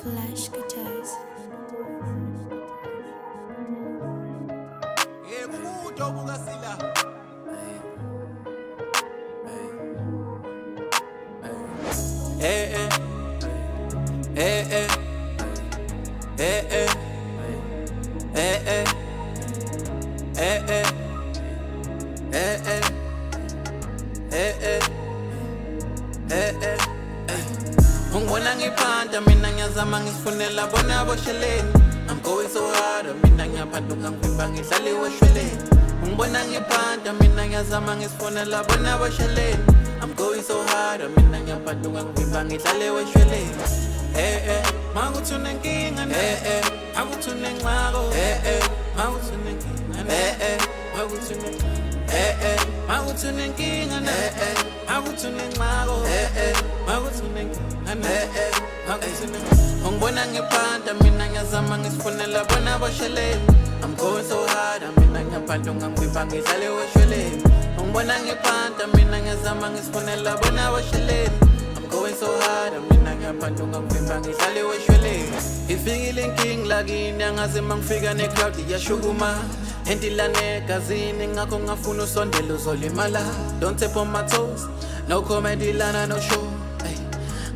Flash guitars. Ungibona ngiphanda mina ngiyazama ngizifunela bona abosheleni. I'm going so hard mina ngiyaphanda ungangivimba ngihlale weshweleni. Ungibona ngiphanda mina ngiyazama ngizifunela bona abosheleni. I'm going so hard mina ngiyaphanda ungangivimba ngihlale weshweleni. Makuthi unenkinga akuthi unengxako makuthi unenkinga makuthi makuthi unenkinga akuthi unengxako makuthi ungibona ngiphanda mina ngiyazama ngizifunela bona abosheleni. I'm going so hard mina ngiyaphanda ungangivimba ngihlale weshweleni. Ungibona ngiphanda mina ngiyazama ngizifunela bona abosheleni. I'm going so hard mina ngiyaphanda ungangivimba ngihlale weshweleni. Ifikile inkingi lakini angazi mangifika necrowd iyashukuma. Endila negazini ngakho ngafuna usondela uzolimala. Don't step on my toes, no comedy lana no show.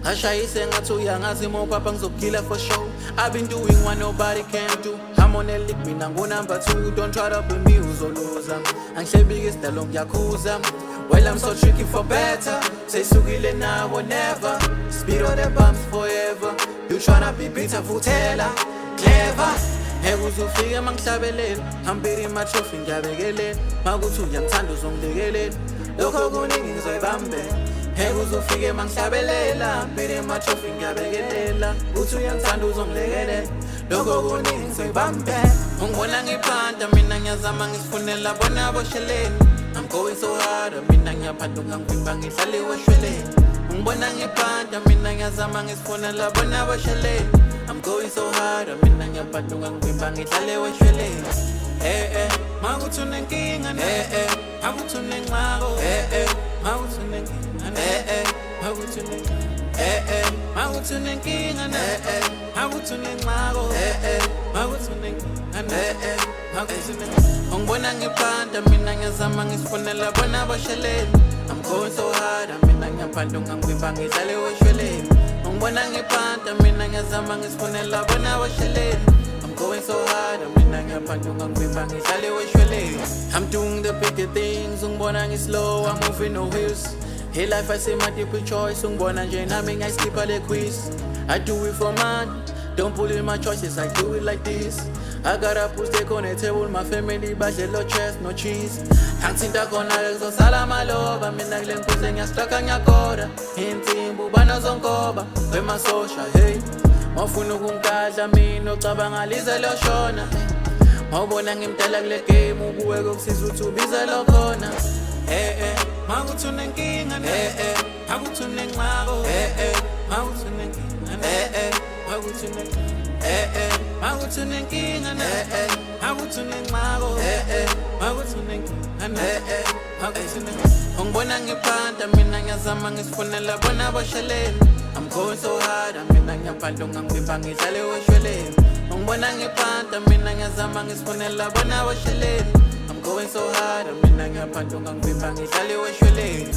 Ngashayise ngathi uyangazi mopapa ngizokukhila for show. I've been doing what nobody can do. I'm on a league mina ngu number 2. Don't try to be me uzoluza. Angihlebike isidalo ngiyakhuza. Well I'm so tricky for better. Seyisukile now or never. Speed on the bumps forever. You tryna be bitter futela clever. Ngeke ufike mangihlabelela. Ngambiri my trophy ngiyabekelela. Makuthi uyangithanda uzongilekelela. Lokho kuningi ngizoyibambela. Ngeke ufike mangihlabelela. Ngambiri my trophy ngiyabekelela. Uthi uyangithanda uzongilekelela. Lokho kuningi ngizoyibambela. Ungibona ngiphanda mina ngiyazama ngizifunela bona abosheleni. I'm going so hard mina ngiyaphanda ungangivimba ngihlale weshweleni. Ungibona ngiphanda mina ngiyazama ngizifunela bona abosheleni. I'm going so hard mina ngiyaphanda ungangivimba ngihlale weshweleni. Makuthi unenkinga akuthi unengxako makuthi unenkinga makuthi unenkinga makuthi unenkinga akuthi unengxako makuthi unenkinga makuthi unenkinga. Ungibona ngiphanda mina ngiyazama ngizifunela bona abosheleni. I'm going so hard mina ngiyaphanda ungangivimba ngihlale weshweleni. Ungibona ngiphanda mina ngiyazama ngizifunela bona abosheleni. I'm going so hard mina ngiyaphanda ungangivimba ngihlale weshweleni. I'm doing the bigger things ungibona ngislow I'm moving no wheels. Hey life I say my deeper choice ungibona nje nami ngiyayskipha le quiz. I do it for money, don't pull in my choices, I do it like this. I gotta put steak on the table, my family badle no chest, no cheese. Angithinta khona kuzosala maloba, mina kule nkuze ngiyastraka ngiyakhoda. Insimbu banozonkoba, wemasosha hey. Mawufuna ukungikadla mina ocabanga lize loshona. Mawubona ngimdala kule game ukuwe kokusiza uthi ubize lokhona. Makuthi unenkinga akuthi unengxako makuthi unenkinga makuthi unenkinga makuthi unenkinga akuthi unengxako makuthi unenkinga makuthi unenkinga. Ungibona ngiphanda mina ngiyazama ngizifunela bona abosheleni. I'm going so hard mina ngiyaphanda ungangivimba ngihlale weshweleni. Ungibona ngiphanda mina ngiyazama ngizifunela bona abosheleni. I'm going so hard mina ngiyaphanda ungangivimba ngihlale weshweleni.